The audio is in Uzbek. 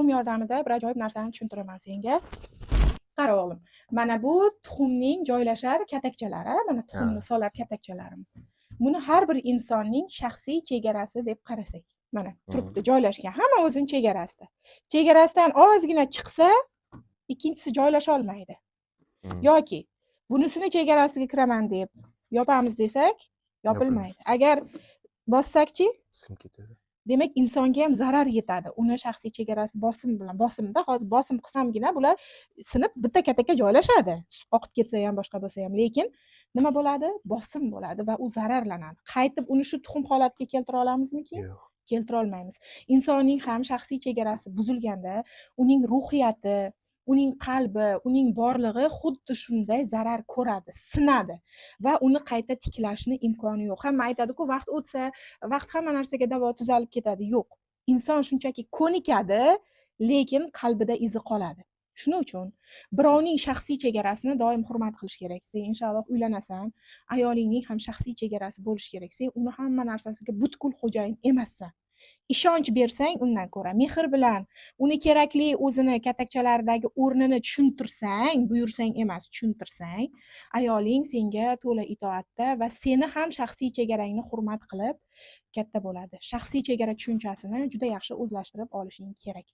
tuxum yordamida bir ajoyib narsani tushuntiraman senga. Qara o'g'lim, mana bu tuxumning joylashar katakchalari, mana tuxumni solar katakchalarimiz. Buni har bir insonning shaxsiy chegarasi deb qarasak. Mana turibdi, joylashgan. Hamma o'zining chegarasida. Chegarasidan ozgina chiqsa, ikkinchisi joylasha olmaydi. Yoki bunisini chegarasiga kiraman deb yopamiz desak, yopilmaydi. Agar bossakchi, sim ketadi. demak insonga ham zarar yetadi. Uni shaxsiy chegarasi bosimda, hozir bosim qilsamgina bular sinib bitta katakka joylashadi. Oqib ketsa ham, boshqa bo'lsa ham, lekin nima bo'ladi? Bosim bo'ladi va u zararlanadi. Qaytib uni shu tuxum holatiga keltira olamizmi-ki? Yo'q. Keltira olmaymiz. Insonning ham shaxsiy chegarasi buzilganda, uning ruhiyati, uning qalbi, uning borlig'i xuddi shunday zarar ko'radi, sinadi va uni qayta tiklashni imkoni yo'q. Hamma aytadi-ku, vaqt o'tsa, vaqt hamma narsaga davo tuzalib ketadi. Yo'q. Inson shunchaki ko'nikadi, lekin qalbida izi qoladi. Shuning uchun birovning shaxsiy chegarasini doim hurmat qilish kerak. Sen inshaalloh uylanasan, ayolingning ham shaxsiy chegarasi bo'lishi kerak. Sen uni hamma narsasiga butkul xo'jayin emassan. Ishonch bersang undan ko'ra, mehr bilan uni kerakli o'zini katakchalaridagi o'rnini tushuntirsang, buyursang emas, tushuntirsang, ayoling senga to'la itoatda va seni ham shaxsiy chegarangni hurmat qilib katta bo'ladi. Shaxsiy chegara tushunchasini juda yaxshi o'zlashtirib olishing kerak.